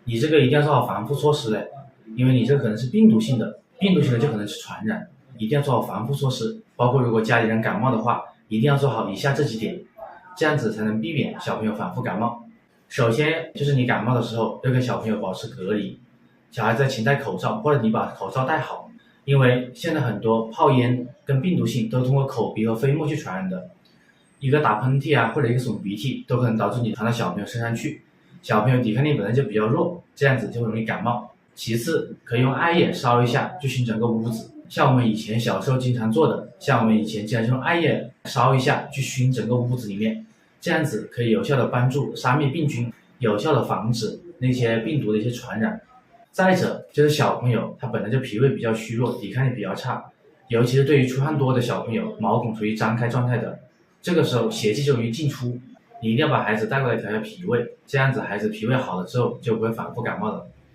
你这个一定要做好防护措施嘞，因为你这可能是病毒性的，病毒性的就可能是传染，一定要做好防护措施。包括如果家里人感冒的话，一定要做好以下这几点，这样子才能避免小朋友反复感冒。首先就是你感冒的时候要跟小朋友保持隔离，小孩子请戴口罩，或者你把口罩戴好，因为现在很多泡烟跟病毒性都通过口鼻和飞沫去传染的，一个打喷嚏啊或者一个擤鼻涕都可能导致你传到小朋友身上去，小朋友抵抗力本来就比较弱，这样子就容易感冒。其次可以用艾叶烧一下去熏整个屋子，像我们以前小时候经常做的，像我们以前经常用艾叶烧一下去熏整个屋子里面，这样子可以有效的帮助杀灭病菌，有效的防止那些病毒的一些传染。再者就是小朋友他本来就脾胃比较虚弱，抵抗力比较差，尤其是对于出汗多的小朋友，毛孔处于张开状态的，这个时候邪气就容易进出，你一定要把孩子带过来调调脾胃，这样子孩子脾胃好了之后就不会反复感冒了。